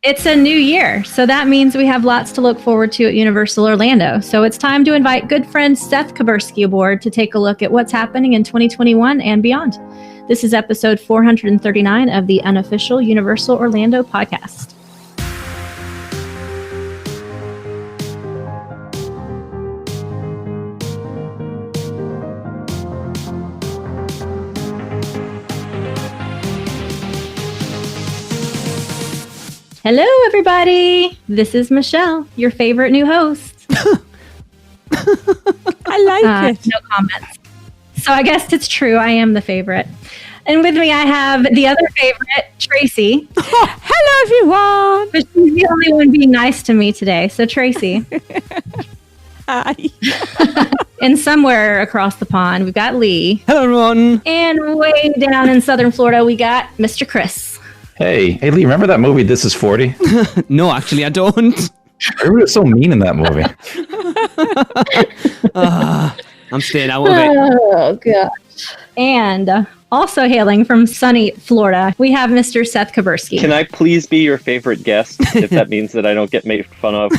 It's a new year, so that means we have lots to look forward to at Universal Orlando. So it's time to invite good friend Seth Kubersky aboard to take a look at what's happening in 2021 and beyond. This is episode 439 of the unofficial Universal Orlando podcast. Hello, everybody. This is Michelle, your favorite new host. I like it. No comments. So I guess it's true. I am the favorite. And with me, I have the other favorite, Tracy. Oh, hello, everyone. But she's the only one being nice to me today. So Tracy. Hi. And somewhere across the pond, we've got Lee. Hello, everyone. And way down in southern Florida, we got Mr. Chris. Hey, Lee, remember that movie, This Is 40? No, actually, I don't. Everybody was so mean in that movie. I'm staying out of it. Oh, gosh. And also hailing from sunny Florida, we have Mr. Seth Kubersky. Can I please be your favorite guest, if that means that I don't get made fun of,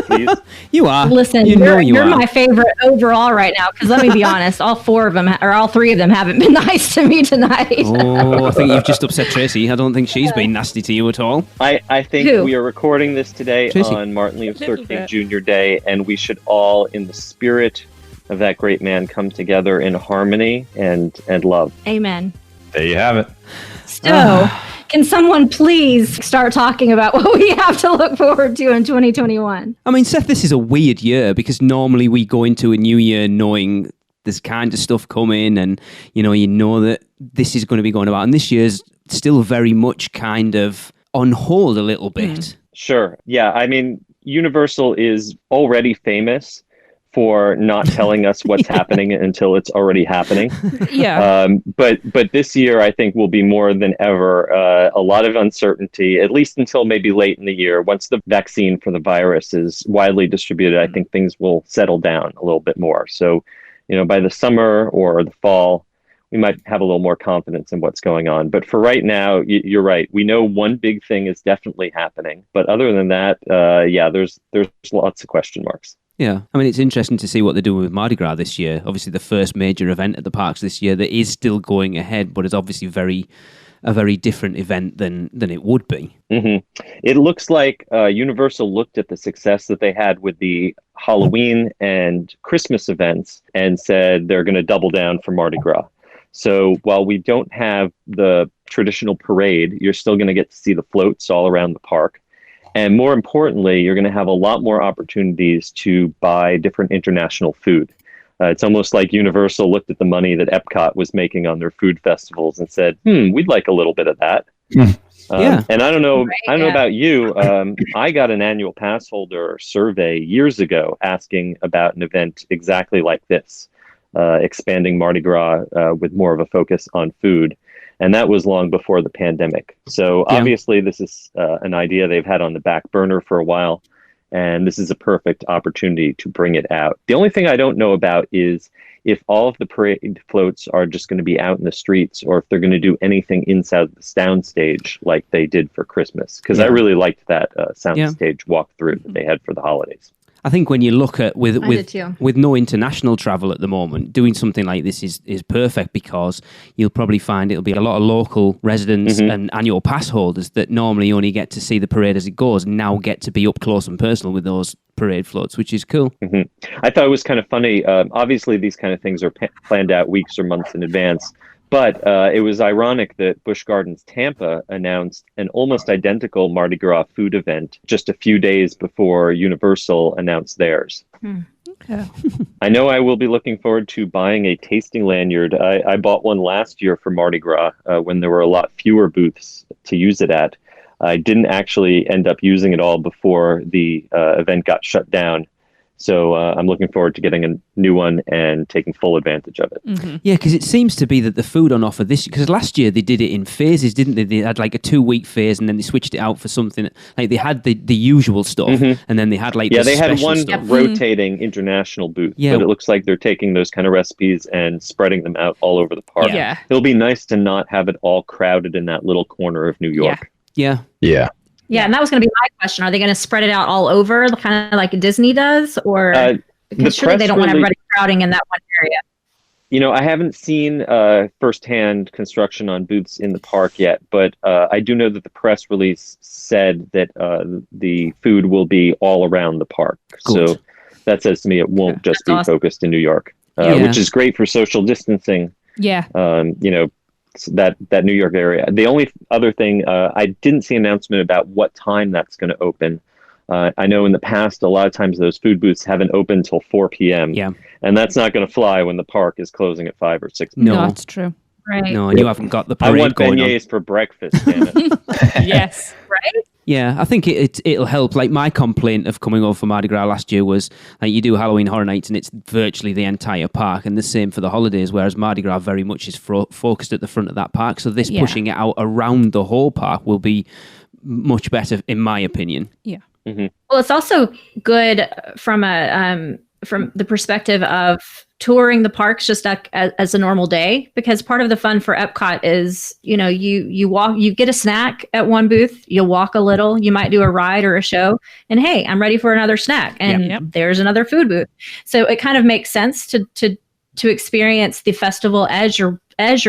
please? You are. Listen, you're my favorite overall right now, because let me be honest, all three of them haven't been nice to me tonight. Oh, I think you've just upset Tracy. I don't think she's been nasty to you at all. I think Who? we are recording this today Tracy. on Martin Luther King Jr. Day, and we should all, in the spirit of that great man, come together in harmony and love. Amen. There you have it. So, can someone please start talking about what we have to look forward to in 2021? I mean, Seth, this is a weird year because normally we go into a new year knowing there's kind of stuff coming and, you know that this is going to be going about. And this year's still very much kind of on hold a little bit. Sure. Yeah. I mean, Universal is already famous for not telling us what's happening until it's already happening. Yeah. But this year, I think, will be more than ever a lot of uncertainty, at least until maybe late in the year. Once the vaccine for the virus is widely distributed, I think things will settle down a little bit more. So, by the summer or the fall, we might have a little more confidence in what's going on. But for right now, you're right. We know one big thing is definitely happening. But other than that, there's lots of question marks. Yeah, I mean, it's interesting to see what they're doing with Mardi Gras this year. Obviously, the first major event at the parks this year that is still going ahead, but it's obviously a very different event than it would be. Mm-hmm. It looks like Universal looked at the success that they had with the Halloween and Christmas events and said they're going to double down for Mardi Gras. So while we don't have the traditional parade, you're still going to get to see the floats all around the park. And more importantly, you're going to have a lot more opportunities to buy different international food. It's almost like Universal looked at the money that Epcot was making on their food festivals and said, we'd like a little bit of that. Yeah. And I don't know about you. I got an annual pass holder survey years ago asking about an event exactly like this, expanding Mardi Gras with more of a focus on food. And that was long before the pandemic. So obviously this is an idea they've had on the back burner for a while. And this is a perfect opportunity to bring it out. The only thing I don't know about is if all of the parade floats are just going to be out in the streets or if they're going to do anything inside the soundstage like they did for Christmas. Because I really liked that soundstage walkthrough that they had for the holidays. I think when you look at with no international travel at the moment, doing something like this is perfect because you'll probably find it'll be a lot of local residents and annual pass holders that normally only get to see the parade as it goes now get to be up close and personal with those parade floats, which is cool. I thought it was kind of funny. Obviously, these kind of things are planned out weeks or months in advance. But it was ironic that Busch Gardens Tampa announced an almost identical Mardi Gras food event just a few days before Universal announced theirs. Okay. I know I will be looking forward to buying a tasting lanyard. I bought one last year for Mardi Gras when there were a lot fewer booths to use it at. I didn't actually end up using it all before the event got shut down. So I'm looking forward to getting a new one and taking full advantage of it. Yeah, because it seems to be that the food on offer this year, because last year they did it in phases, didn't they? They had like a 2-week phase and then they switched it out for something. Like they had the usual stuff and then they had like they had one stuff. rotating international booth. But it looks like they're taking those kind of recipes and spreading them out all over the park. Yeah. It'll be nice to not have it all crowded in that little corner of New York. Yeah. Yeah. Yeah, and that was going to be my question. Are they going to spread it out all over, kind of like Disney does? Or because surely they don't want everybody crowding in that one area. I haven't seen firsthand construction on booths in the park yet, but I do know that the press release said that the food will be all around the park. Good. So that says to me it won't just be focused in New York, which is great for social distancing. Yeah. That New York area. The only other thing, I didn't see an announcement about what time that's going to open. I know in the past, a lot of times those food booths haven't opened till 4 p.m. Yeah. And that's not going to fly when the park is closing at 5 or 6 p.m. No, that's true. Right. No, and you haven't got the parade I want going on. beignets for breakfast, damn it. Yes. Right? Yeah, I think it'll help. Like my complaint of coming over for Mardi Gras last year was like you do Halloween Horror Nights and it's virtually the entire park, and the same for the holidays. Whereas Mardi Gras very much is focused at the front of that park. So this pushing it out around the whole park will be much better, in my opinion. Yeah. Mm-hmm. Well, it's also good from the perspective of touring the parks just as a normal day, because part of the fun for Epcot is, you walk, you get a snack at one booth, you'll walk a little, you might do a ride or a show, and hey, I'm ready for another snack, and there's another food booth. So it kind of makes sense to experience the festival as you're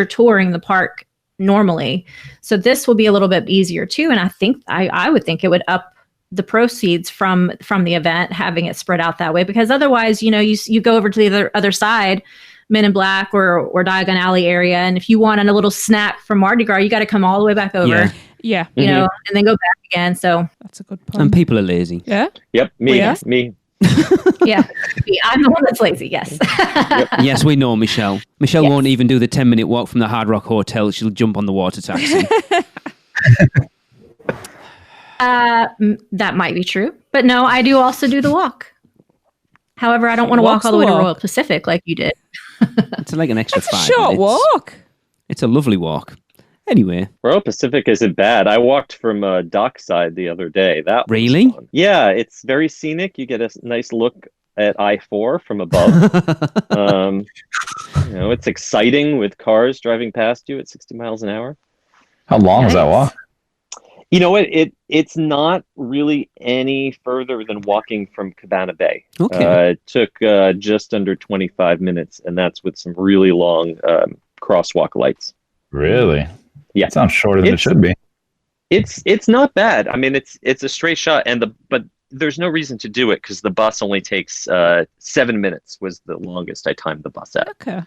touring the park normally. So this will be a little bit easier too, and I think I would think it would up the proceeds from the event, having it spread out that way, because otherwise, you go over to the other side, Men in Black or Diagon Alley area, and if you want a little snack from Mardi Gras, you got to come all the way back over. Yeah. And then go back again. So that's a good point. And people are lazy. Yeah. Yep. Me. Yeah. I'm the one that's lazy. Yes. Yes, we know Michelle. Michelle won't even do the 10-minute walk from the Hard Rock Hotel. She'll jump on the water taxi. That might be true, but no, I do also do the walk. However, I don't want to walk all the way to Royal Pacific like you did. It's like an extra 5 minutes. Short walk. It's a lovely walk. Anyway, Royal Pacific isn't bad. I walked from Dockside the other day. That was really fun. Yeah, it's very scenic. You get a nice look at I-4 from above. It's exciting with cars driving past you at 60 miles an hour. How long is that walk? You know what? It's not really any further than walking from Cabana Bay. Okay. It took just under 25 minutes, and that's with some really long crosswalk lights. Really? Yeah. That sounds shorter than it should be. It's not bad. I mean, it's a straight shot, but there's no reason to do it because the bus only takes 7 minutes. Was the longest I timed the bus at. Okay.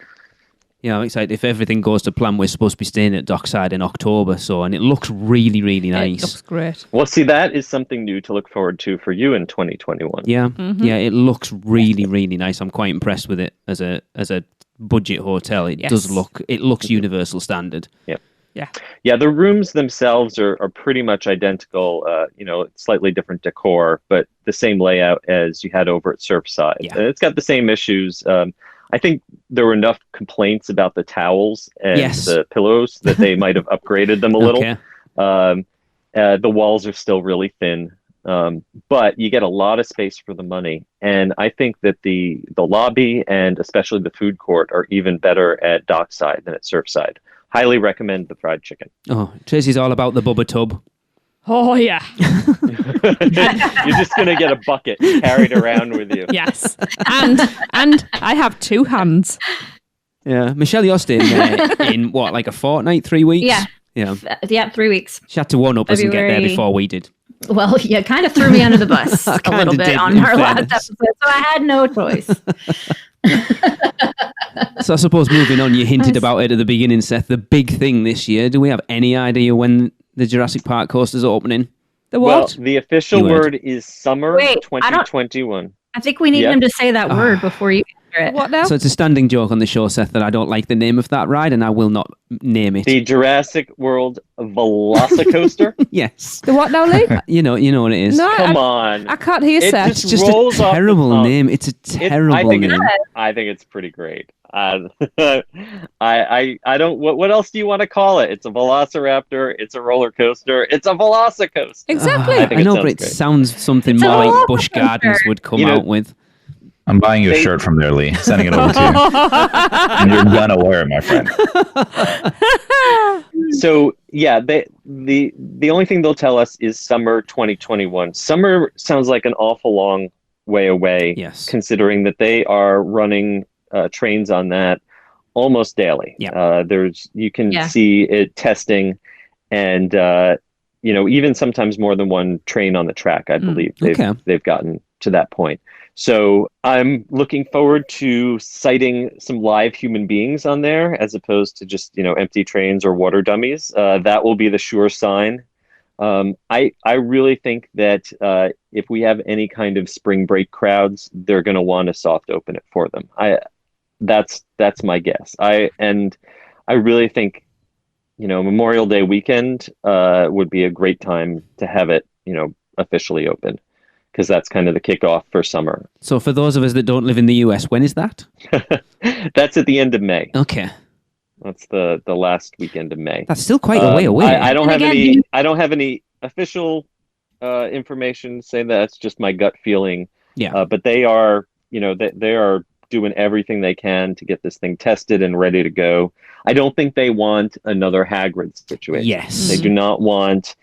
Yeah, I'm excited. If everything goes to plan, we're supposed to be staying at Dockside in October, and it looks really, really nice. It looks great. Well, see, that is something new to look forward to for you in 2021. Yeah, yeah, it looks really, really nice. I'm quite impressed with it as a budget hotel. It looks Universal standard. Yeah, the rooms themselves are pretty much identical. Slightly different decor, but the same layout as you had over at Surfside. Yeah. And it's got the same issues. I think there were enough complaints about the towels and the pillows that they might have upgraded them a little. Okay. The walls are still really thin, but you get a lot of space for the money. And I think that the lobby and especially the food court are even better at Dockside than at Surfside. Highly recommend the fried chicken. Oh, Tracy's all about the Bubba Tub. Oh, yeah. You're just going to get a bucket carried around with you. Yes. And I have 2 hands. Yeah. Michelle, you're staying there in what, like a fortnight, 3 weeks? Yeah. Yeah, 3 weeks. She had to one-up us and get there before we did. Well, you kind of threw me under the bus a little bit on our last episode, so I had no choice. So I suppose moving on, you hinted about it at the beginning, Seth. The big thing this year, do we have any idea when the Jurassic Park coaster's opening? The what? Well, the official word is summer 2021. I think we need him to say that word before you answer it. What now? So it's a standing joke on the show, Seth, that I don't like the name of that ride, and I will not name it. The Jurassic World Velocicoaster? Yes. The what now, Lee? You know what it is. No, Come on. I can't hear Seth. It's just a terrible name. It's a terrible name. I think it's pretty great. I don't. What else do you want to call it? It's a velociraptor. It's a roller coaster. It's a velocicoaster. Exactly. I know, but it sounds something more like Busch Gardens would come out with. I'm buying you a shirt from there, Lee. Sending it over to you. And you're gonna wear it, my friend. So yeah, the only thing they'll tell us is summer 2021. Summer sounds like an awful long way away, yes, considering that they are running trains on that almost daily. Yeah. You can see it testing, and even sometimes more than one train on the track. I believe they've gotten to that point. So I'm looking forward to sighting some live human beings on there, as opposed to just empty trains or water dummies. That will be the sure sign. I really think that if we have any kind of spring break crowds, they're going to want to soft open it for them. That's my guess. I really think Memorial Day weekend would be a great time to have it officially open, because that's kind of the kickoff for summer. So for those of us that don't live in the US, when is that? That's at the end of May. Okay. That's the last weekend of May. That's still quite a way away. I don't have any official information saying that. It's just my gut feeling. Yeah. But they are, they are doing everything they can to get this thing tested and ready to go. I don't think they want another Hagrid situation. Yes. They do not want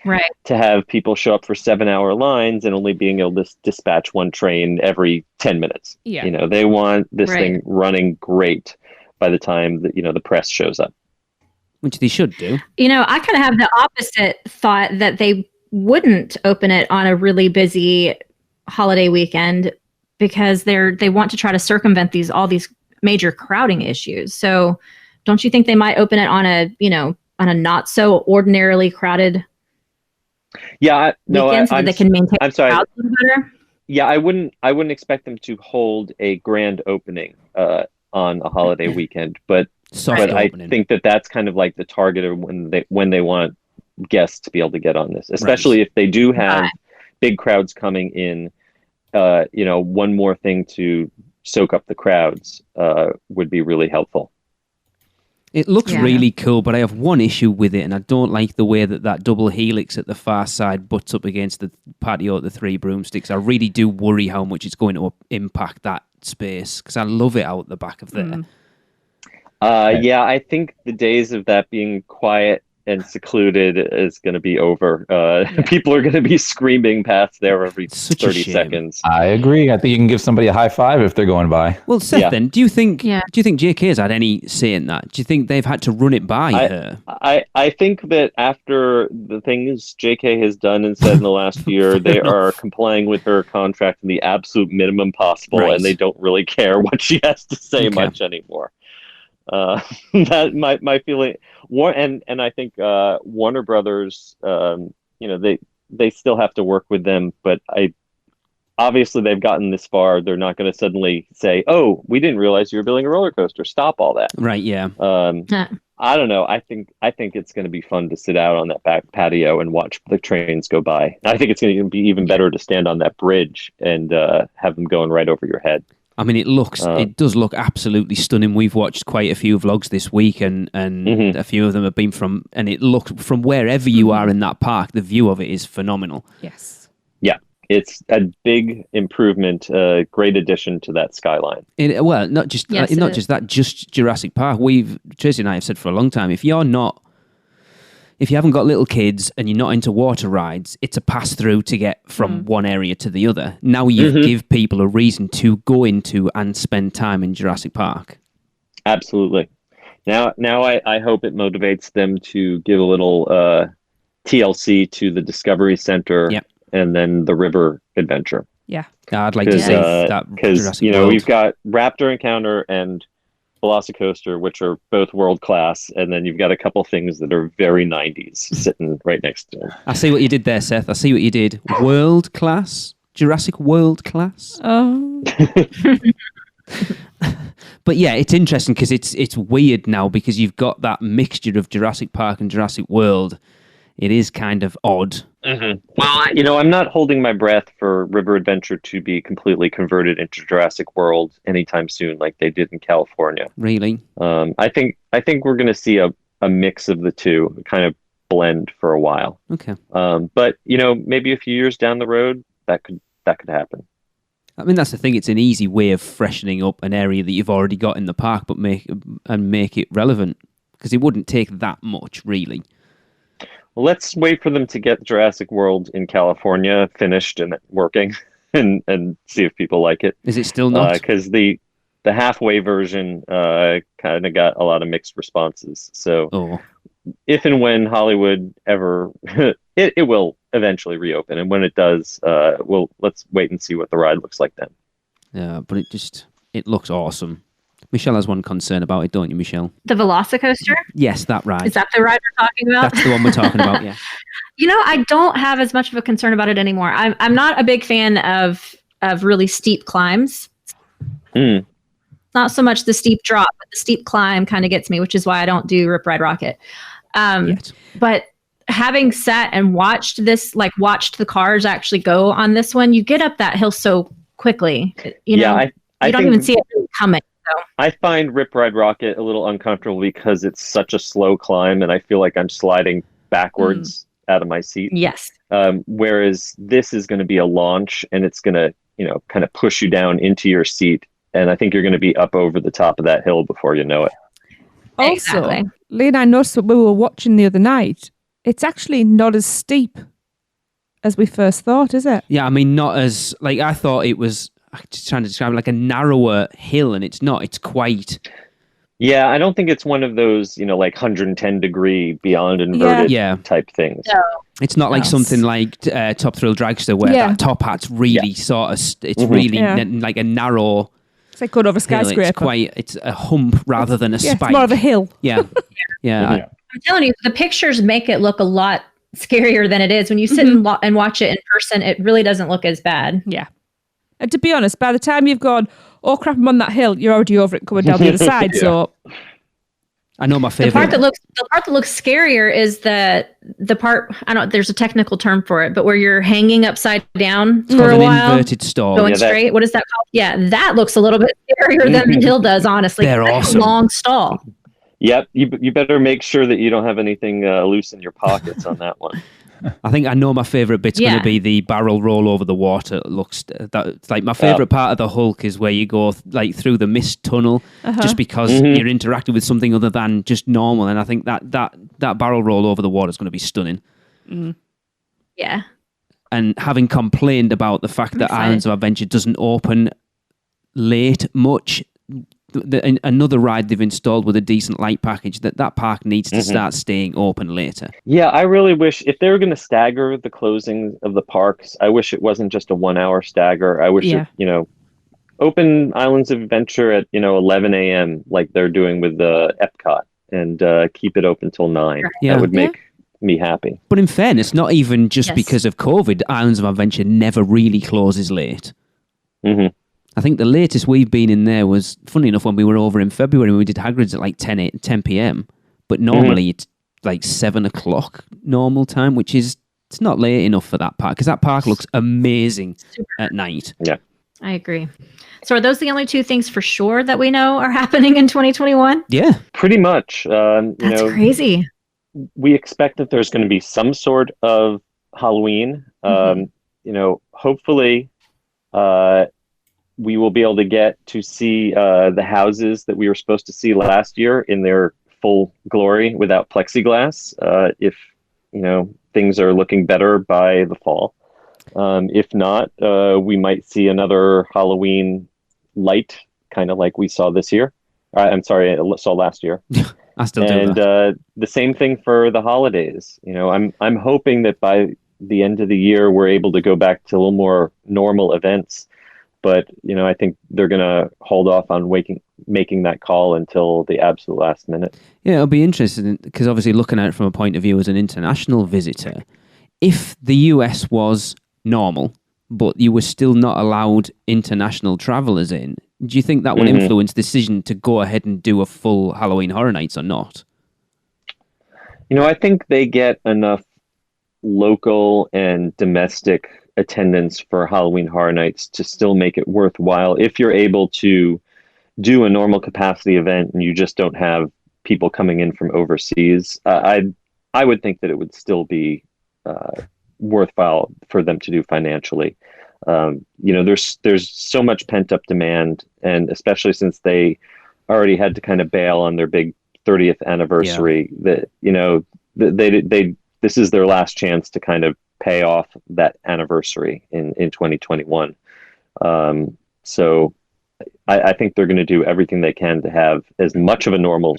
to have people show up for 7-hour lines and only being able to dispatch one train every 10 minutes. Yeah. They want this thing running great by the time that, the press shows up. Which they should do. I kind of have the opposite thought, that they wouldn't open it on a really busy holiday weekend, because they want to try to circumvent all these major crowding issues. So don't you think they might open it on a not so ordinarily crowded weekend, so that they can maintain I'm sorry. crowds a little better? Yeah, I wouldn't expect them to hold a grand opening on a holiday weekend, but I think that's kind of like the target of when they want guests to be able to get on this, especially if they do have big crowds coming in. One more thing to soak up the crowds would be really helpful. It looks really cool, but I have one issue with it, and I don't like the way that double helix at the far side butts up against the patio at the Three Broomsticks. I really do worry how much it's going to impact that space, because I love it out the back of there. Yeah, I think the days of that being quiet and secluded is going to be over. People are going to be screaming past there every 30 seconds. I agree. I think you can give somebody a high five if they're going by. Well, Seth, then, do you think JK's had any say in that? Do you think they've had to run it by her? I think that after the things JK has done and said in the last year, they are complying with her contract in the absolute minimum possible, and they don't really care what she has to say much anymore. That my feeling. And I think Warner Brothers, they still have to work with them, but obviously they've gotten this far. They're not going to suddenly say, "Oh, we didn't realize you were building a roller coaster. Stop all that." Right? Yeah. I don't know. I think it's going to be fun to sit out on that back patio and watch the trains go by. I think it's going to be even better to stand on that bridge and have them going right over your head. I mean, it does look absolutely stunning. We've watched quite a few vlogs this week, and a few of them have been and it looks from wherever you are in that park, the view of it is phenomenal. Yes. Yeah, it's a big improvement, great addition to that skyline. Not just that, just Jurassic Park. Tracy and I have said for a long time, if you haven't got little kids and you're not into water rides, it's a pass-through to get from one area to the other. Now you give people a reason to go into and spend time in Jurassic Park. Absolutely. Now I hope it motivates them to give a little TLC to the Discovery Center and then the river adventure. Yeah. I'd like to see that. Because, we've got Raptor Encounter and Velocicoaster, which are both world class, and then you've got a couple things that are very 90s sitting right next to them. I see what you did there, Seth. I see what you did. World class? Jurassic World class? Oh. But yeah, it's interesting because it's weird now because you've got that mixture of Jurassic Park and Jurassic World. It is kind of odd. Mm-hmm. Well, I'm not holding my breath for River Adventure to be completely converted into Jurassic World anytime soon, like they did in California. Really? I think we're going to see a mix of the two, kind of blend for a while. Okay. But maybe a few years down the road, that could happen. I mean, that's the thing. It's an easy way of freshening up an area that you've already got in the park, but make it relevant because it wouldn't take that much, really. let's wait for them to get Jurassic World in California finished and working, and see if people like it. Is it still not? Because the halfway version kind of got a lot of mixed responses. So if and when Hollywood ever, it will eventually reopen, and when it does, let's wait and see what the ride looks like then. Yeah, but it looks awesome. Michelle has one concern about it, don't you, Michelle? The Velocicoaster? Yes, that ride. Is that the ride we're talking about? That's the one we're talking about, yeah. I don't have as much of a concern about it anymore. I'm not a big fan of really steep climbs. Not so much the steep drop, but the steep climb kind of gets me, which is why I don't do Rip Ride Rocket. But having sat and watched the cars actually go on this one, you get up that hill so quickly. You don't even see it really coming. So. I find Rip Ride Rocket a little uncomfortable because it's such a slow climb, and I feel like I'm sliding backwards out of my seat. Yes. Whereas this is going to be a launch, and it's going to, kind of push you down into your seat. And I think you're going to be up over the top of that hill before you know it. Also, Lee and I noticed what we were watching the other night. It's actually not as steep as we first thought, is it? Yeah, I mean, not as, I thought it was, just trying to describe it, like a narrower hill, and it's not. It's quite... Yeah, I don't think it's one of those, 110 degree beyond inverted type things. No. It's not like something like Top Thrill Dragster where that top hat's really sort of, it's really like a narrow... It's like going over a skyscraper. It's a hump rather than a spike. It's more of a hill. Yeah. I'm telling you, the pictures make it look a lot scarier than it is. When you sit and watch it in person, it really doesn't look as bad. Yeah. And to be honest, by the time you've gone, oh crap, I'm on that hill, you're already over it coming down the other side. So I know my favorite. The part that looks scarier is the part, there's a technical term for it, but where you're hanging upside down for a while. Inverted stall. Going straight. What is that called? Yeah, that looks a little bit scarier than the hill does, honestly. They're awesome. A long stall. Yep, you better make sure that you don't have anything loose in your pockets on that one. I think I know my favourite bit's going to be the barrel roll over the water. It's like my favourite part of the Hulk is where you go through the mist tunnel, just because you're interacting with something other than just normal. And I think that barrel roll over the water is going to be stunning. Yeah. And having complained about the fact that Islands of Adventure doesn't open late much, another ride they've installed with a decent light package, that park needs to start staying open later. Yeah, I really wish, if they were going to stagger the closing of the parks, I wish it wasn't just a 1 hour stagger. I wish open Islands of Adventure at 11 a.m. like they're doing with the Epcot, and keep it open till 9. That would make me happy. But in fairness, not even just because of COVID, Islands of Adventure never really closes late. I think the latest we've been in there was, funny enough, when we were over in February, we did Hagrid's at 10 p.m. But normally it's 7 o'clock normal time, which is, it's not late enough for that park, because that park looks amazing at night. Yeah. I agree. So are those the only two things for sure that we know are happening in 2021? Yeah. Pretty much. That's crazy. We expect that there's going to be some sort of Halloween. Hopefully... we will be able to get to see the houses that we were supposed to see last year in their full glory without plexiglass, if things are looking better by the fall. If not, we might see another Halloween light, kind of like we saw this year. I'm sorry, I saw last year. I still do that. And the same thing for the holidays. I'm hoping that by the end of the year we're able to go back to a little more normal events. But, I think they're going to hold off on making that call until the absolute last minute. Yeah, it'll be interesting because obviously looking at it from a point of view as an international visitor, if the US was normal, but you were still not allowed international travellers in, do you think that would influence the decision to go ahead and do a full Halloween Horror Nights or not? I think they get enough local and domestic attendance for Halloween Horror Nights to still make it worthwhile if you're able to do a normal capacity event and you just don't have people coming in from overseas. I would think that it would still be worthwhile for them to do financially. There's so much pent up demand, and especially since they already had to kind of bail on their big 30th anniversary, that they this is their last chance to kind of pay off that anniversary in 2021. So I think they're going to do everything they can to have as much of a normal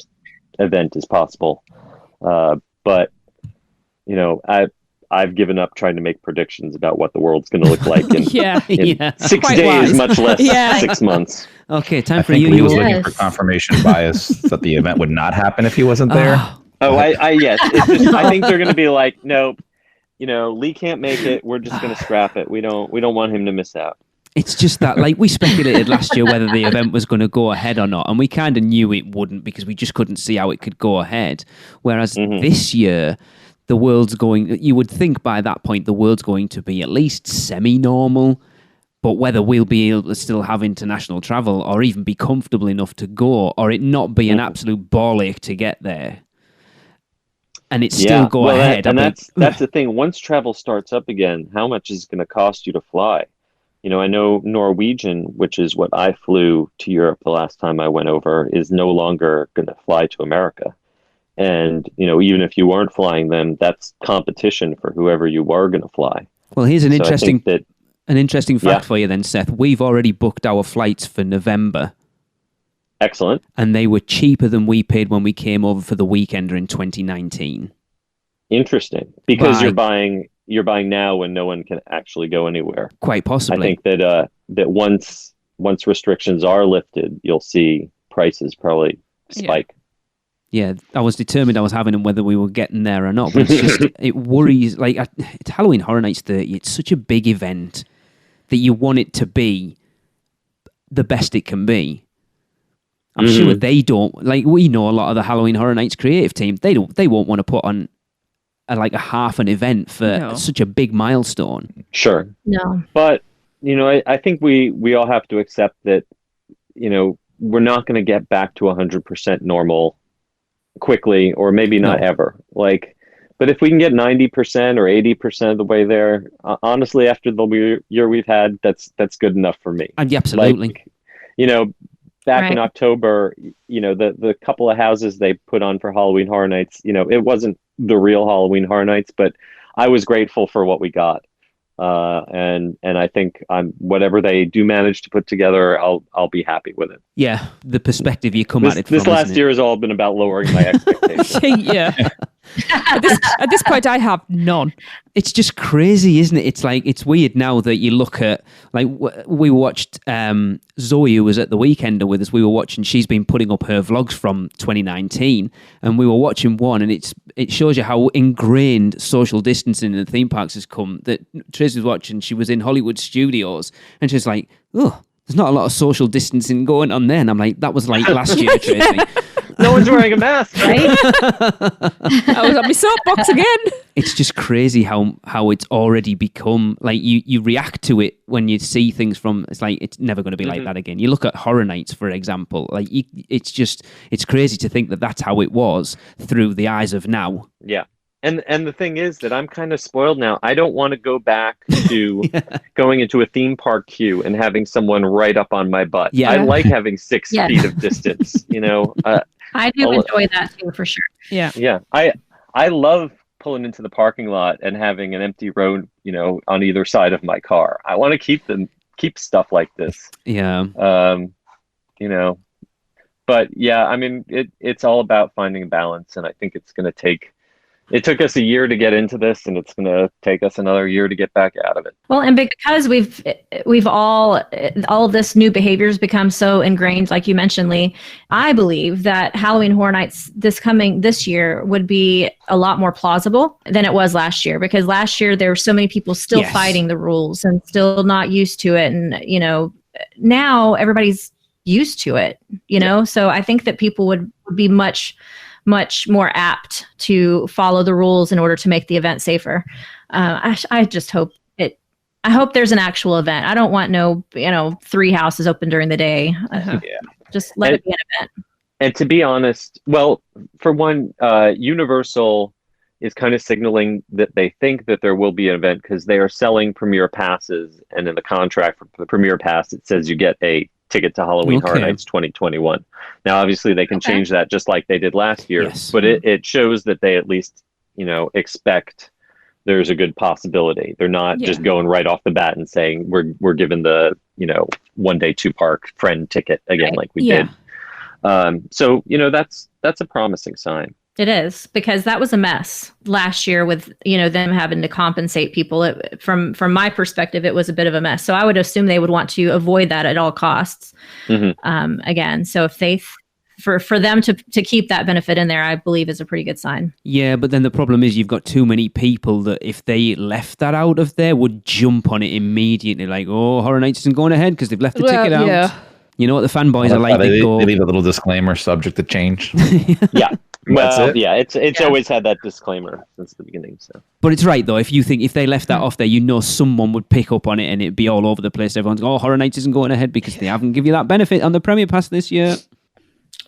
event as possible. But, you know, I've given up trying to make predictions about what the world's going to look like in, in 6 Quite days, wise. much less 6 months. Okay, time I for think you. Lee was looking for confirmation bias that the event would not happen if he wasn't there. Yes. It's just, I think they're going to be like, nope, you know, Lee can't make it. We're just going to scrap it. We don't want him to miss out. It's just that, like, we speculated last year whether the event was going to go ahead or not, and we kind of knew it wouldn't because we just couldn't see how it could go ahead. Whereas this year, the world's going, you would think by that point the world's going to be at least semi-normal, but whether we'll be able to still have international travel or even be comfortable enough to go, or it not be an absolute ball ache to get there, and it still go ahead. And that's the thing. Once travel starts up again, how much is it going to cost you to fly? You know, I know Norwegian, which is what I flew to Europe the last time I went over, is no longer going to fly to America. And, you know, even if you weren't flying them, that's competition for whoever you were going to fly. Well, here's an interesting fact for you then, Seth. We've already booked our flights for November. Excellent. And they were cheaper than we paid when we came over for the Weekender in 2019. Interesting. Because you're buying now when no one can actually go anywhere. Quite possibly. I think that once restrictions are lifted, you'll see prices probably spike. Yeah, I was determined I was having them whether we were getting there or not. But it's just, it worries. Like, it's Halloween Horror Nights 30. It's such a big event that you want it to be the best it can be. I'm sure they don't. Like, we know a lot of the Halloween Horror Nights creative team. They won't want to put on a half an event for such a big milestone. Sure. No. But, you know, I think we all have to accept that, you know, we're not going to get back to 100% normal quickly, or maybe not ever. Like, but if we can get 90% or 80% of the way there, honestly, after the year we've had, that's good enough for me. Absolutely. Like, you know, back in October, you know, the couple of houses they put on for Halloween Horror Nights, you know, it wasn't the real Halloween Horror Nights, but I was grateful for what we got. And I think whatever they do manage to put together, I'll be happy with it. Yeah, the perspective you come at it from. This last year has all been about lowering my expectations. Yeah. At this point, I have none. It's just crazy, isn't it? It's like, it's weird now that you look at, like, we watched Zoe, who was at the Weekender with us. We were watching, she's been putting up her vlogs from 2019, and we were watching one, and it shows you how ingrained social distancing in the theme parks has come. That Tracy was watching, she was in Hollywood Studios, and she's like, oh, there's not a lot of social distancing going on there. And I'm like, that was like last year, Tracy. No one's wearing a mask, right? I was on my soapbox again. It's just crazy how it's already become, like, you react to it when you see things from, it's like, it's never going to be like that again. You look at Horror Nights, for example, like, it's crazy to think that that's how it was through the eyes of now. Yeah. And the thing is that I'm kind of spoiled now. I don't want to go back to going into a theme park queue and having someone right up on my butt. Yeah. I like having 6 feet of distance, you know. I do enjoy that too, for sure. Yeah. Yeah. I love pulling into the parking lot and having an empty road, you know, on either side of my car. I want to keep stuff like this. Yeah. You know, but yeah, I mean, it's all about finding balance, and I think it's going to take. It took us a year to get into this, and it's going to take us another year to get back out of it. Well, and because we've all of this new behavior has become so ingrained, like you mentioned, Lee, I believe that Halloween Horror Nights this year would be a lot more plausible than it was last year, because last year there were so many people still fighting the rules and still not used to it. And, you know, now everybody's used to it, you know, so I think that people would be much more apt to follow the rules in order to make the event safer. I just hope I hope there's an actual event. I don't want 3 houses open during the day. Just let it be an event. And to be honest, well, for one, Universal is kind of signaling that they think that there will be an event because they are selling premiere passes, and in the contract for the premiere pass, it says you get a ticket to Halloween Horror Nights 2021. Now, obviously, they can change that just like they did last year, but it shows that they at least, expect there's a good possibility. They're not just going right off the bat and saying we're given the 1 day 2 park friend ticket again, like we did. So that's a promising sign. It is, because that was a mess last year with them having to compensate people. From my perspective, it was a bit of a mess. So I would assume they would want to avoid that at all costs. Again, so if they for them to keep that benefit in there, I believe is a pretty good sign. Yeah, but then the problem is you've got too many people that if they left that out of there would jump on it immediately, like, oh, Horror Nights isn't going ahead because they've left the ticket out. Yeah. You know what the fanboys are like? They leave a little disclaimer, subject to change. Yeah. Well, yeah, it's always had that disclaimer since the beginning. So, but it's right though. If they left that off there, someone would pick up on it and it'd be all over the place. Everyone's going, "Oh, Horror Nights isn't going ahead because they haven't given you that benefit on the Premier Pass this year."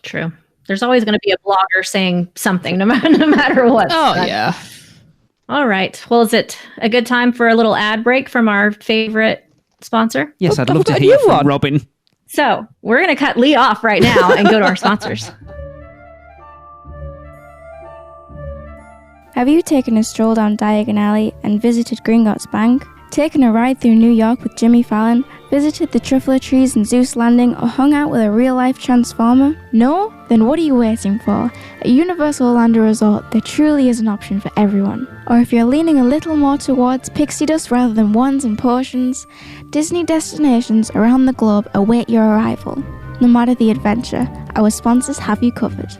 True. There's always going to be a blogger saying something, no matter what. Oh yeah. All right. Well, is it a good time for a little ad break from our favorite sponsor? Yes, I'd love to hear from Robin. So we're going to cut Lee off right now and go to our sponsors. Have you taken a stroll down Diagon Alley and visited Gringotts Bank? Taken a ride through New York with Jimmy Fallon? Visited the Truffler Trees in Zeus Landing or hung out with a real-life Transformer? No? Then what are you waiting for? At Universal Orlando Resort, there truly is an option for everyone. Or if you're leaning a little more towards pixie dust rather than ones and portions, Disney destinations around the globe await your arrival. No matter the adventure, our sponsors have you covered.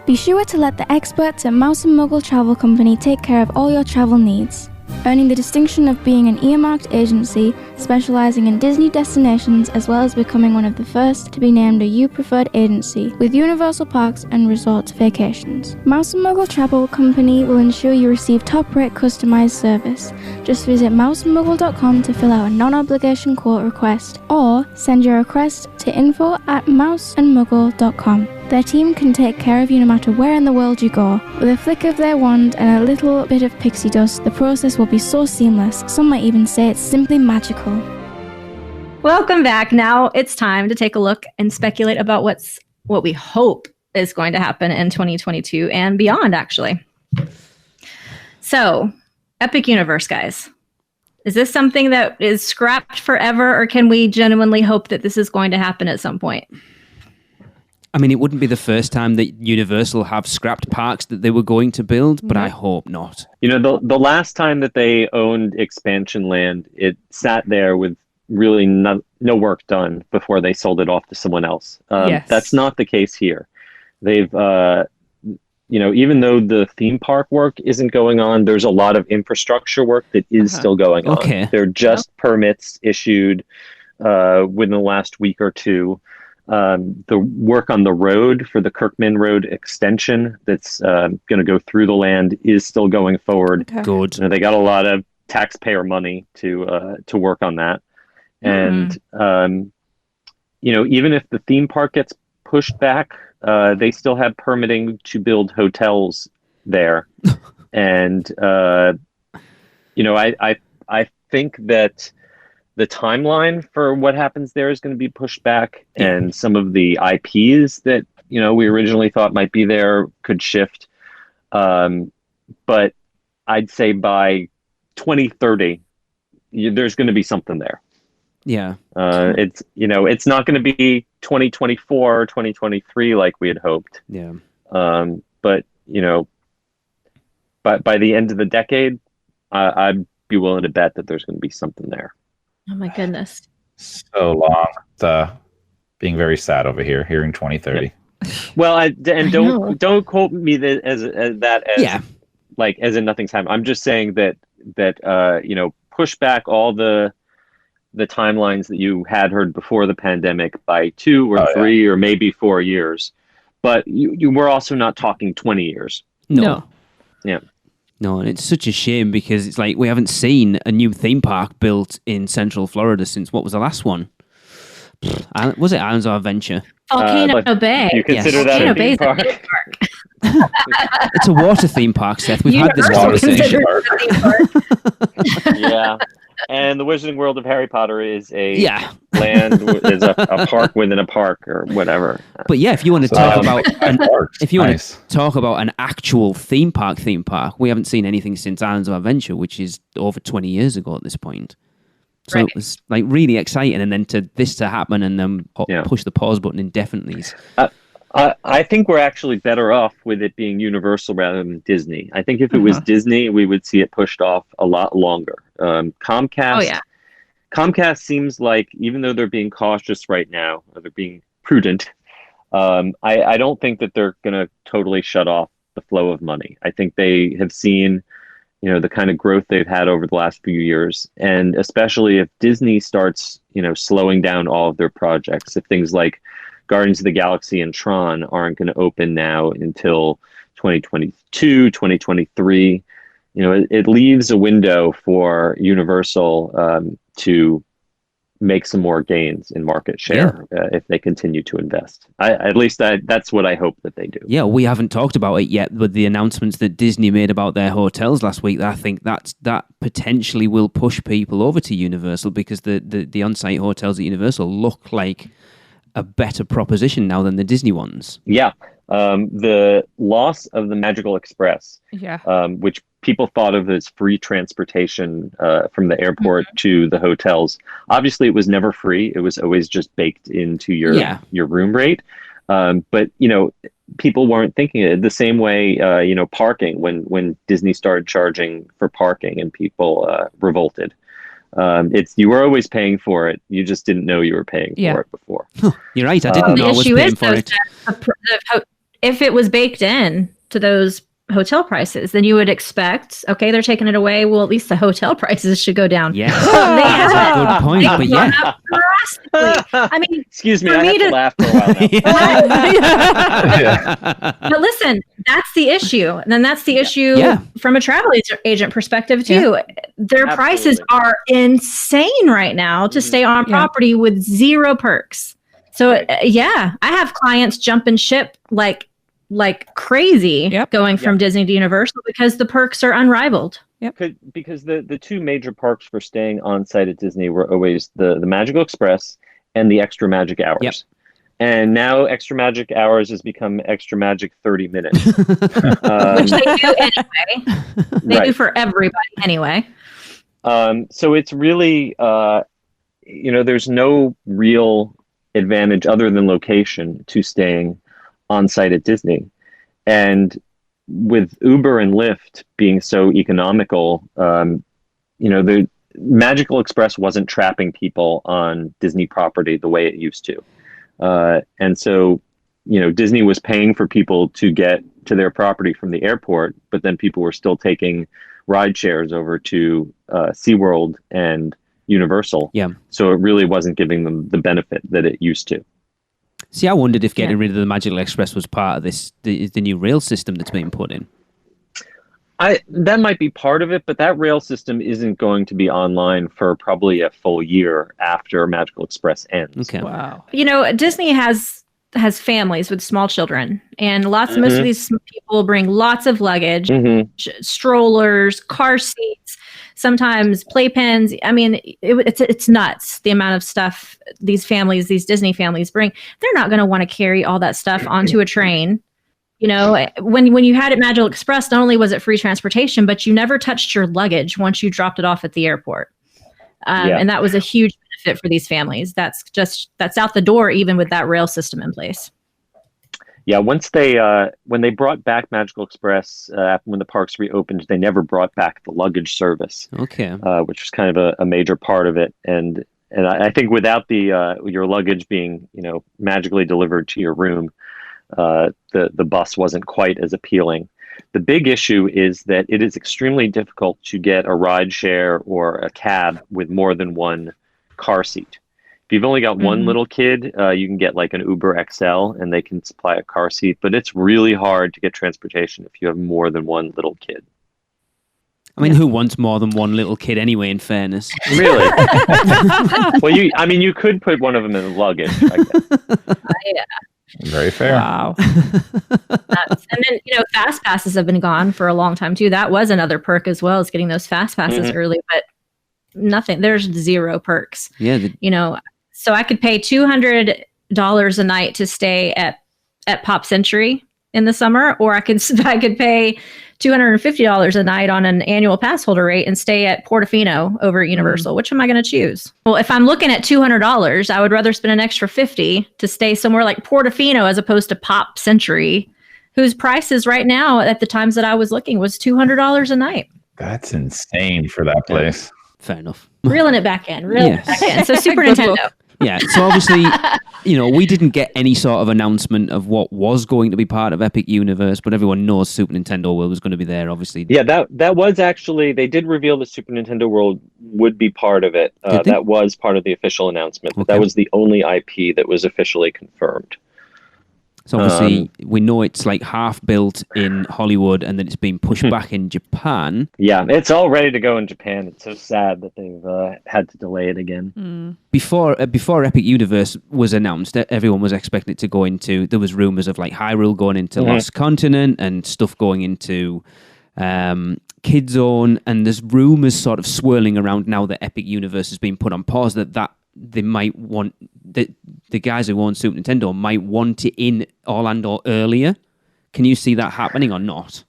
Be sure to let the experts at Mouse Muggle Travel Company take care of all your travel needs. Earning the distinction of being an earmarked agency specializing in Disney destinations, as well as becoming one of the first to be named a U Preferred agency with Universal Parks and Resorts vacations. Mouse Muggle Travel Company will ensure you receive top-rate customized service. Just visit mousemuggle.com to fill out a non-obligation quote request, or send your request to info@mouseandmuggle.com. Their team can take care of you no matter where in the world you go. With a flick of their wand and a little bit of pixie dust, the process will be so seamless, some might even say it's simply magical. Welcome back. Now it's time to take a look and speculate about what we hope is going to happen in 2022 and beyond, actually. So, Epic Universe, guys. Is this something that is scrapped forever, or can we genuinely hope that this is going to happen at some point? I mean, it wouldn't be the first time that Universal have scrapped parks that they were going to build, but I hope not. The last time that they owned expansion land, it sat there with really no work done before they sold it off to someone else. Yes. That's not the case here. They've, even though the theme park work isn't going on, there's a lot of infrastructure work that is still going on. Okay. They're just permits issued within the last week or two. The work on the road for the Kirkman Road extension that's going to go through the land is still going forward. Okay. Good. They got a lot of taxpayer money to work on that. And, even if the theme park gets pushed back, they still have permitting to build hotels there. And, I think that the timeline for what happens there is going to be pushed back, and some of the IPs that, we originally thought might be there could shift. But I'd say by 2030, there's going to be something there. Yeah. It's not going to be 2024 or 2023 like we had hoped. Yeah. But by the end of the decade, I'd be willing to bet that there's going to be something there. Oh my goodness. So long. Being very sad over here, hearing 2030. Yeah. Well, don't quote me as in nothing's happened. I'm just saying that push back all the timelines that you had heard before the pandemic by 2 or 3 or maybe 4 years. But you were also not talking 20 years. No. Yeah. No, and it's such a shame because it's like we haven't seen a new theme park built in Central Florida since, what was the last one? Was it Islands of Adventure? Volcano Bay. You consider that a theme park? It's a water theme park, Seth. We've had this conversation. Yeah. And the Wizarding World of Harry Potter is a land, is a park within a park or whatever. But yeah, if you want to talk about to talk about an actual theme park, we haven't seen anything since Islands of Adventure, which is over 20 years ago at this point. So it was like really exciting, and then to happen, and then push the pause button indefinitely. I think we're actually better off with it being Universal rather than Disney. I think if it was Disney, we would see it pushed off a lot longer. Comcast seems like, even though they're being cautious right now, or they're being prudent, I don't think that they're going to totally shut off the flow of money. I think they have seen, the kind of growth they've had over the last few years. And especially if Disney starts, slowing down all of their projects, if things like Guardians of the Galaxy and Tron aren't going to open now until 2022, 2023. It leaves a window for Universal to make some more gains in market share if they continue to invest. That's what I hope that they do. Yeah, we haven't talked about it yet with the announcements that Disney made about their hotels last week. I think that potentially will push people over to Universal, because the on-site hotels at Universal look like a better proposition now than the Disney ones. Yeah. The loss of the Magical Express, which people thought of as free transportation from the airport to the hotels. Obviously, it was never free. It was always just baked into your room rate. But, people weren't thinking it the same way, parking, when Disney started charging for parking and people revolted. You were always paying for it. You just didn't know you were paying for it before. You're right. I didn't know I was paying for it. If it was baked in to those hotel prices, then you would expect, okay, they're taking it away. Well, at least the hotel prices should go down. Yeah, that's a good point. But yeah, I mean, excuse me, I have to laugh for a while now. But listen, that's the issue. And then that's the issue from a travel agent perspective too. Their prices are insane right now to stay on property with zero perks. So I have clients jumping ship like crazy going from Disney to Universal because the perks are unrivaled. Because the two major perks for staying on site at Disney were always the Magical Express and the Extra Magic Hours. Yep. And now Extra Magic Hours has become Extra Magic 30 minutes. Which they do anyway. They do for everybody anyway. So it's really, there's no real advantage other than location to staying on site at Disney. And with Uber and Lyft being so economical, the Magical Express wasn't trapping people on Disney property the way it used to. And so, Disney was paying for people to get to their property from the airport, but then people were still taking ride shares over to SeaWorld and Universal. Yeah. So it really wasn't giving them the benefit that it used to. See, I wondered if getting rid of the Magical Express was part of the new rail system that's being put in. That might be part of it, but that rail system isn't going to be online for probably a full year after Magical Express ends. Okay. Wow. Disney has families with small children, and most of these people bring lots of luggage, strollers, car seats, sometimes playpens. I mean, it's nuts the amount of stuff these Disney families bring. They're not going to want to carry all that stuff onto a train. When you had it Magical Express, not only was it free transportation, but you never touched your luggage once you dropped it off at the airport. And that was a huge benefit for these families. That's out the door, even with that rail system in place. Yeah, once when they brought back Magical Express, when the parks reopened, they never brought back the luggage service. Okay. Which was kind of a major part of it. And I think without your luggage being, magically delivered to your room, the bus wasn't quite as appealing. The big issue is that it is extremely difficult to get a ride share or a cab with more than one car seat. If you've only got one little kid, you can get like an Uber XL and they can supply a car seat, but it's really hard to get transportation if you have more than one little kid. I mean, who wants more than one little kid anyway, in fairness? Really? Well, you could put one of them in luggage, I guess. Very fair. Wow. And then, fast passes have been gone for a long time too. That was another perk as well, as getting those fast passes early. But nothing. There's zero perks. Yeah. So I could pay $200 a night to stay at Pop Century in the summer, or I could pay $250 a night on an annual pass holder rate and stay at Portofino over at Universal. Which am I going to choose? Well, if I'm looking at $200, I would rather spend an extra $50 to stay somewhere like Portofino as opposed to Pop Century, whose prices right now at the times that I was looking was $200 a night. That's insane for that place. Fair enough. Reeling it back in. So Super Nintendo. Yeah, so obviously, we didn't get any sort of announcement of what was going to be part of Epic Universe, but everyone knows Super Nintendo World was going to be there, obviously. Yeah, that was actually, they did reveal the Super Nintendo World would be part of it. That was part of the official announcement, but that was the only IP that was officially confirmed. So obviously, we know it's like half built in Hollywood and then it's been pushed back in Japan. Yeah, it's all ready to go in Japan. It's so sad that they've had to delay it again. Before Epic Universe was announced, everyone was expecting it to go into, there was rumors of like Hyrule going into Lost Continent and stuff going into Kid Zone, and there's rumors sort of swirling around now that Epic Universe has been put on pause, that they might want, the guys who own Super Nintendo might want it in Orlando earlier. Can you see that happening or not?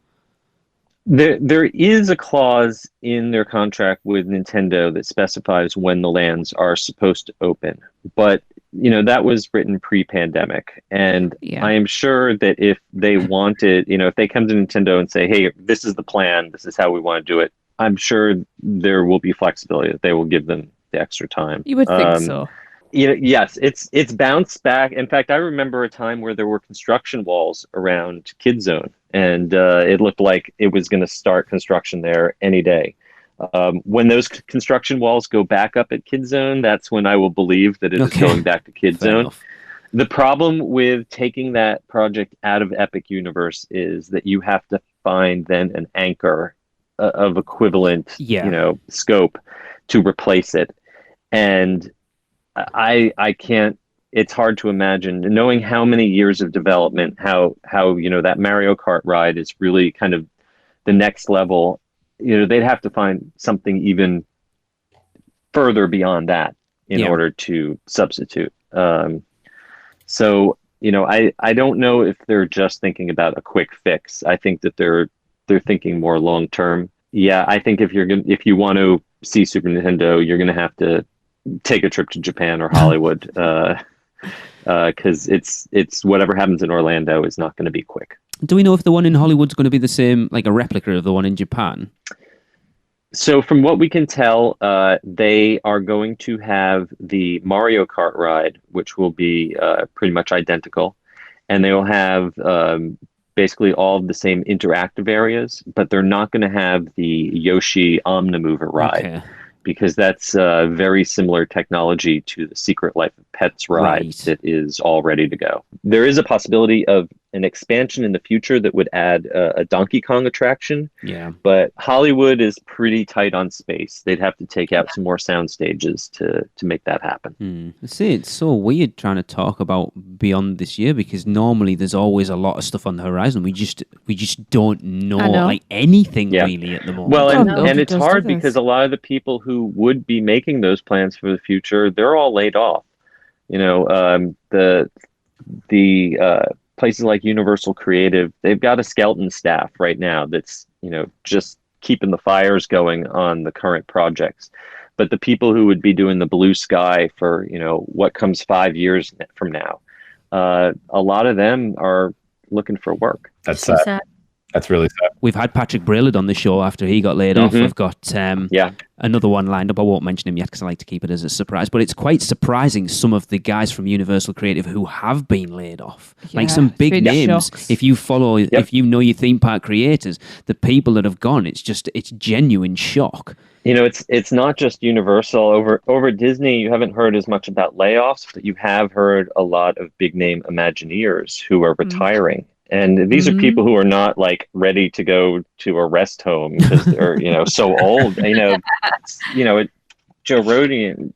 There is a clause in their contract with Nintendo that specifies when the lands are supposed to open. But, that was written pre-pandemic. And I am sure that if they wanted, if they come to Nintendo and say, hey, this is the plan, this is how we want to do it, I'm sure there will be flexibility that they will give them the extra time. You would think so. Yes, it's bounced back. In fact, I remember a time where there were construction walls around Kid Zone, and it looked like it was going to start construction there any day. When those construction walls go back up at Kid Zone, that's when I will believe that it is going back to Kid Zone. Enough. The problem with taking that project out of Epic Universe is that you have to find then an anchor of equivalent, scope to replace it. And I can't, it's hard to imagine, knowing how many years of development, how that Mario Kart ride is really kind of the next level. They'd have to find something even further beyond that in order to substitute. So I don't know if they're just thinking about a quick fix. I think that they're thinking more long term. Yeah, I think if you want to see Super Nintendo, you're going to have to take a trip to Japan or Hollywood, because it's whatever happens in Orlando is not going to be quick. Do we know if the one in Hollywood's going to be the same, like a replica of the one in Japan? So from what we can tell, they are going to have the Mario Kart ride, which will be pretty much identical, and they will have basically all of the same interactive areas, but they're not going to have the Yoshi Omnimover ride, because that's very similar technology to the Secret Life of Pets ride that is all ready to go. There is a possibility of an expansion in the future that would add a Donkey Kong attraction. Yeah. But Hollywood is pretty tight on space. They'd have to take out some more sound stages to make that happen. See, it's so weird trying to talk about beyond this year, because normally there's always a lot of stuff on the horizon. We just don't know like anything really at the moment. Well, and it's hard because a lot of the people who would be making those plans for the future, they're all laid off. The places like Universal Creative, they've got a skeleton staff right now that's, just keeping the fires going on the current projects. But the people who would be doing the blue sky for, what comes 5 years from now, a lot of them are looking for work. That's sad. That's really sad. We've had Patrick Braillard on the show after he got laid off. We've got another one lined up. I won't mention him yet because I like to keep it as a surprise. But it's quite surprising, some of the guys from Universal Creative who have been laid off. Like some big names. Shocks. If you follow, if you know your theme park creators, the people that have gone, it's genuine shock. It's not just Universal. Over Disney, you haven't heard as much about layoffs, but you have heard a lot of big name Imagineers who are retiring. And these are people who are not like ready to go to a rest home because they're, so old. Joe Rohde and,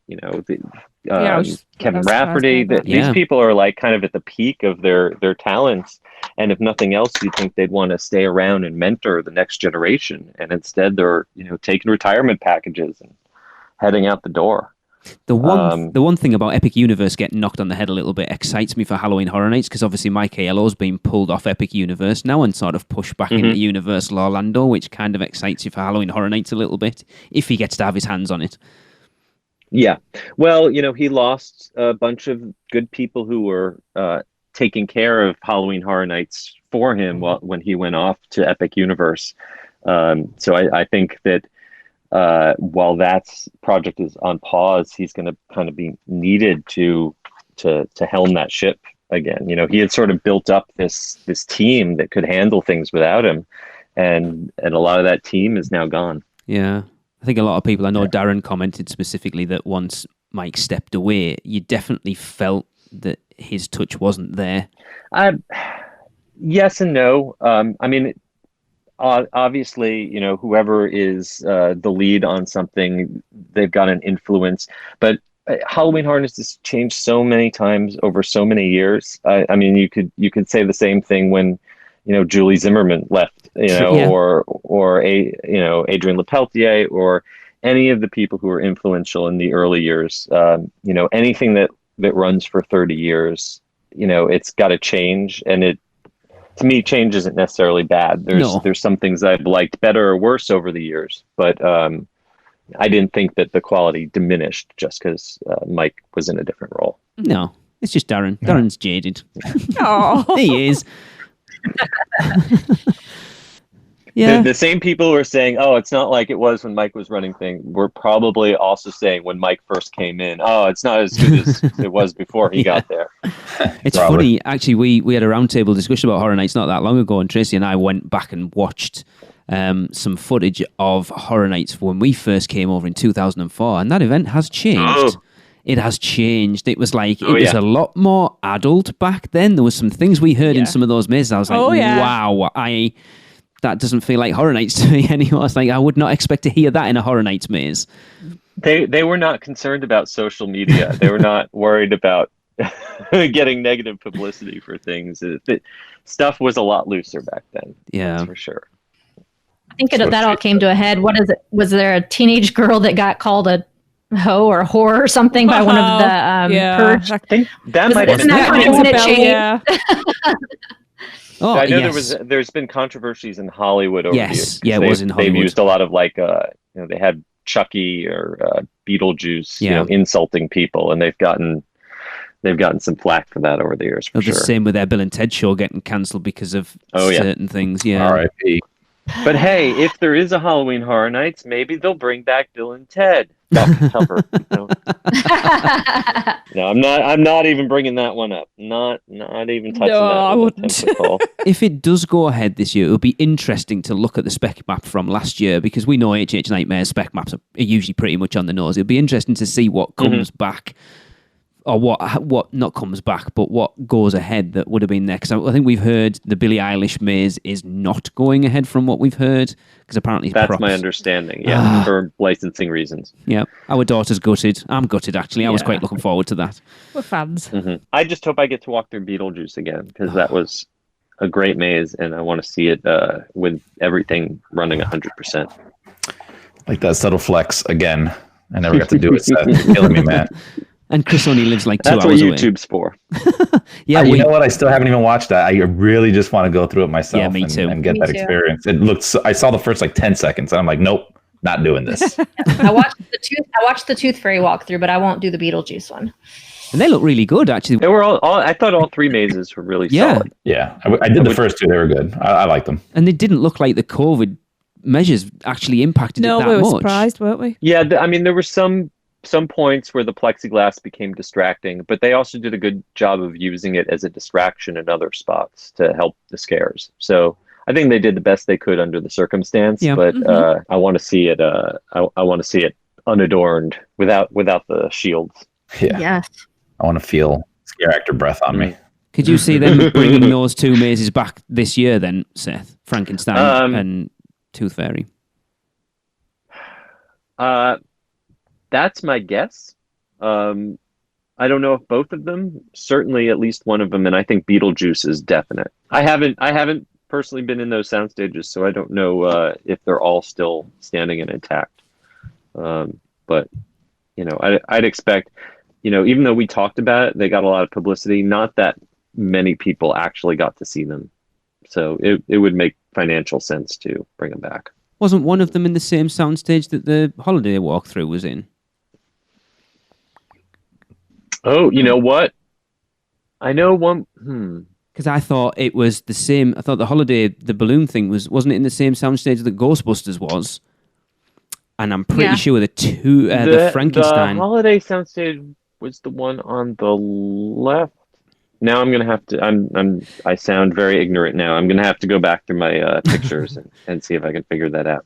Kevin Rafferty, these people are like kind of at the peak of their talents. And if nothing else, you'd think they'd want to stay around and mentor the next generation. And instead they're, taking retirement packages. And heading out the door. The one thing about Epic Universe getting knocked on the head a little bit excites me for Halloween Horror Nights, because obviously Mike Aiello's been pulled off Epic Universe now and sort of pushed back into Universal Orlando, which kind of excites you for Halloween Horror Nights a little bit, if he gets to have his hands on it. Yeah. Well, he lost a bunch of good people who were taking care of Halloween Horror Nights for him when he went off to Epic Universe. So I think that while that project is on pause, he's going to kind of be needed to helm that ship again. He had sort of built up this team that could handle things without him, and a lot of that team is now gone. Yeah, I think a lot of people, I know Darren commented specifically that once Mike stepped away, you definitely felt that his touch wasn't there. Yes and no. Obviously, whoever is the lead on something, they've got an influence. But Halloween Horror Nights has changed so many times over so many years. You could say the same thing when, Julie Zimmerman left, or Adrian Lepeltier, or any of the people who were influential in the early years. Anything that runs for 30 years, it's got to change, and to me, change isn't necessarily bad. There's some things I've liked better or worse over the years, but I didn't think that the quality diminished just because Mike was in a different role. No, it's just Darren. Darren's jaded. Oh, he is. Yeah. The same people who are saying, "Oh, it's not like it was when Mike was running things," were probably also saying when Mike first came in, "Oh, it's not as good as it was before he got there." It's funny, actually. We had a roundtable discussion about Horror Nights not that long ago, and Tracy and I went back and watched some footage of Horror Nights when we first came over in 2004, and that event has changed. It has changed. It was like, it was a lot more adult back then. There was some things we heard in some of those mazes. I was like, wow, that doesn't feel like Horror Nights to me anymore. It's like, I would not expect to hear that in a Horror Nights maze. They were not concerned about social media. They were not worried about getting negative publicity for things. Stuff was a lot looser back then. Yeah, that's for sure. I think that all came to a head. What is it? Was there a teenage girl that got called a hoe or whore or something by one of the Purge? I think that might have been. Oh, I know there's been controversies in Hollywood over the years. Yeah, it was in Hollywood. They've used a lot of they had Chucky or Beetlejuice, insulting people, and they've gotten some flack for that over the years. For sure. The same with their Bill and Ted show getting cancelled because of certain things. Yeah. R.I.P. But hey, if there is a Halloween Horror Nights, maybe they'll bring back Bill and Ted. No, I'm not even bringing that one up. Not even touching that. I wouldn't. If it does go ahead this year, it'll be interesting to look at the spec map from last year, because we know H.H. Nightmare's spec maps are usually pretty much on the nose. It'll be interesting to see what comes back, or what not comes back, but what goes ahead that would have been there. Because I think we've heard the Billie Eilish maze is not going ahead from what we've heard, because apparently that's my understanding. For licensing reasons. Yeah, our daughter's gutted. I'm gutted, actually. I was quite looking forward to that. We're fans. I just hope I get to walk through Beetlejuice again, because that was a great maze, and I want to see it with everything running 100%. Like that subtle flex again. I never got to do it. Seth. You're killing me, man. And Chris only lives like 2 hours away. That's what YouTube's for. You know what? I still haven't even watched that. I really just want to go through it myself. Yeah, me too. And get that experience. It looks. I saw the first 10 seconds, and I'm like, nope, not doing this. I watched the Tooth Fairy walkthrough, but I won't do the Beetlejuice one. And they look really good, actually. They were all I thought all three mazes were really solid. Yeah, I did the first two. They were good. I liked them. And they didn't look like the COVID measures actually impacted it that much. No, we were surprised, weren't we? Yeah, there were some points where the plexiglass became distracting, but they also did a good job of using it as a distraction in other spots to help the scares. So I think they did the best they could under the circumstance. Yeah. But I want to see it. I want to see it unadorned without the shields. Yeah. Yes. I want to feel scare actor breath on me. Could you see them bringing those two mazes back this year then, Seth? Frankenstein and Tooth Fairy? That's my guess. I don't know if both of them. Certainly at least one of them, and I think Beetlejuice is definite. I haven't personally been in those sound stages, so I don't know if they're all still standing and intact. But, I'd expect, even though we talked about it, they got a lot of publicity, not that many people actually got to see them. So it would make financial sense to bring them back. Wasn't one of them in the same soundstage that the holiday walkthrough was in? Oh, you know what? I know one. Because I thought it was the same. I thought the balloon thing wasn't it in the same soundstage that Ghostbusters was? And I'm pretty sure the Frankenstein. The holiday soundstage was the one on the left. Now I'm gonna have to. I sound very ignorant now. I'm gonna have to go back through my pictures and see if I can figure that out.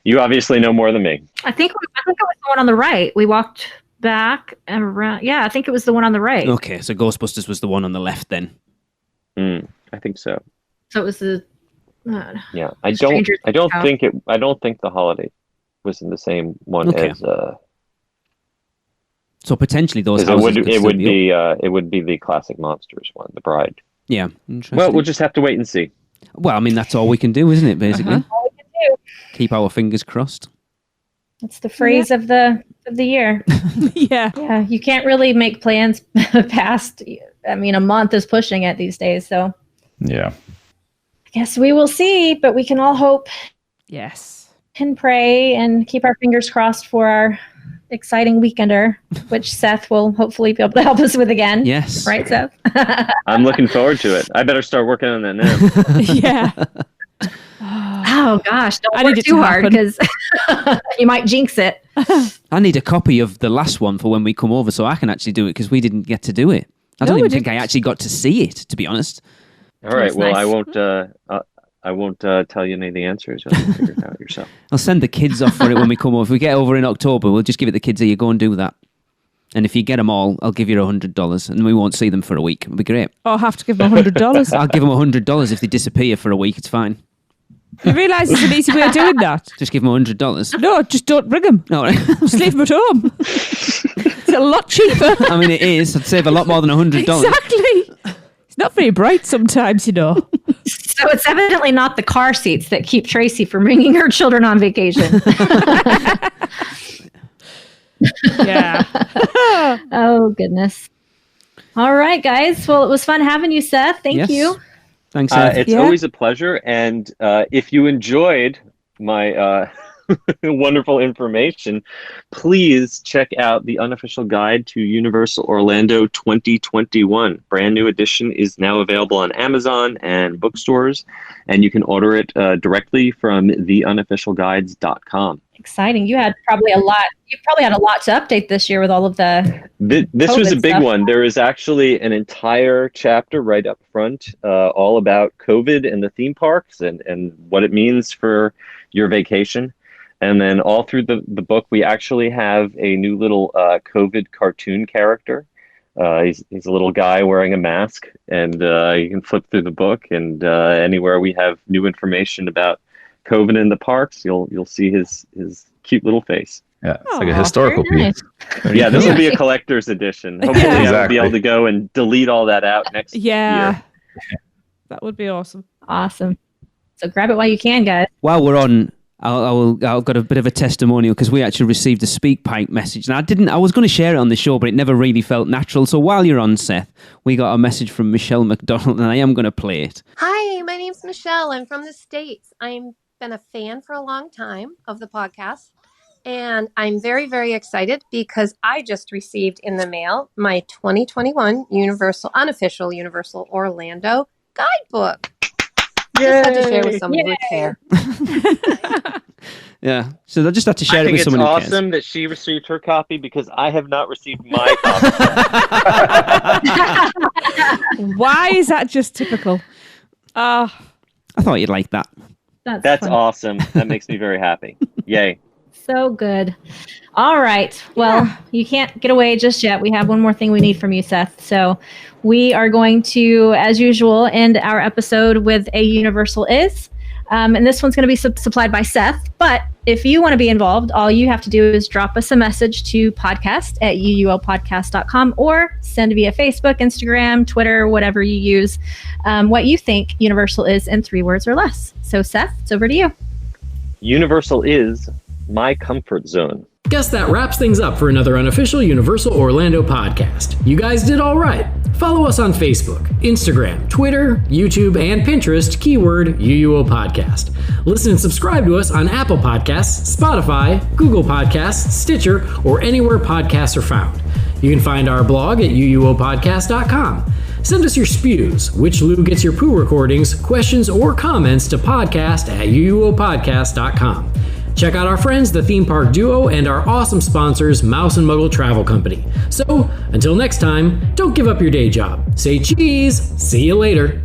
You obviously know more than me. I think it was the one on the right. We walked back and around. Yeah, I think it was the one on the right. Okay, so Ghostbusters was the one on the left then. I think so. So it was the. Yeah, I don't think the holiday was in the same one as. So potentially those houses it would be the classic Monsters one, the Bride. Yeah, interesting. Well, we'll just have to wait and see. Well, I mean that's all we can do, isn't it? Basically, all we can do. Keep our fingers crossed. That's the phrase of the year. Yeah. You can't really make plans past. I mean, a month is pushing it these days. So yeah, I guess we will see, but we can all hope. Yes. And pray and keep our fingers crossed for our exciting weekender, which Seth will hopefully be able to help us with again. Yes. Right, Seth? I'm looking forward to it. I better start working on that now. Yeah. Oh gosh, don't work too hard because you might jinx it. I need a copy of the last one for when we come over so I can actually do it because we didn't get to do it. I don't even think I actually got to see it, to be honest. All right. Well, nice. I won't tell you any of the answers. You'll have to figure it out yourself. I'll send the kids off for it when we come over. If we get over in October, we'll just give it the kids. Here, you go and do that. And if you get them all, I'll give you $100, and we won't see them for a week. It'll be great. I'll have to give them $100. I'll give them $100 if they disappear for a week. It's fine. You realise there's an easy way of doing that? Just give them $100. No, just don't bring them. All right. Just leave them at home. It's a lot cheaper. I mean, it is. I'd save a lot more than $100. Exactly. It's not very bright sometimes, So it's evidently not the car seats that keep Tracy from bringing her children on vacation. Yeah. Oh, goodness. All right, guys. Well, it was fun having you, Seth. Thank you. Thanks, Seth. It's always a pleasure. And if you enjoyed my wonderful information, please check out the unofficial guide to Universal Orlando 2021. Brand new edition is now available on Amazon and bookstores, and you can order it directly from theunofficialguides.com. Exciting. You had probably a lot. You probably had a lot to update this year with all of the. This was a big stuff. one. There is actually an entire chapter right up front, all about COVID and the theme parks and what it means for your vacation. And then all through the book, we actually have a new little COVID cartoon character. He's a little guy wearing a mask, and you can flip through the book, and anywhere we have new information about COVID in the parks, you'll see his cute little face. Yeah, it's like a historical piece. Yeah, this will be a collector's edition. Hopefully, I will be able to go and delete all that out next year. That would be awesome. Awesome. So grab it while you can, guys. While we're on, I've got a bit of a testimonial because we actually received a SpeakPipe message, and I was going to share it on the show, but it never really felt natural. So while you're on, Seth, we got a message from Michelle McDonald, and I am going to play it. Hi, my name's Michelle. I'm from the States. I've been a fan for a long time of the podcast, and I'm very, very excited because I just received in the mail my 2021 unofficial Universal Orlando guidebook. Just had to share with someone who would care. Yeah, so I just had to share it with someone who cares. I think it's awesome that she received her copy because I have not received my copy. Why is that just typical? I thought you'd like that. That's awesome. That makes me very happy. Yay. So good. All right. Well, you can't get away just yet. We have one more thing we need from you, Seth. So we are going to, as usual, end our episode with a Universal Is. And this one's going to be supplied by Seth. But if you want to be involved, all you have to do is drop us a message to podcast@uuopodcast.com or send via Facebook, Instagram, Twitter, whatever you use, what you think Universal is in 3 words or less. So Seth, it's over to you. Universal is my comfort zone. Guess that wraps things up for another unofficial Universal Orlando podcast. You guys did all right. Follow us on Facebook, Instagram, Twitter, YouTube, and Pinterest, keyword UUO Podcast. Listen and subscribe to us on Apple Podcasts, Spotify, Google Podcasts, Stitcher, or anywhere podcasts are found. You can find our blog at uuopodcast.com. Send us your spews, which Lou gets your poo recordings, questions, or comments to podcast@uuopodcast.com. Check out our friends, the Theme Park Duo, and our awesome sponsors, Mouse and Muggle Travel Company. So, until next time, don't give up your day job. Say cheese. See you later.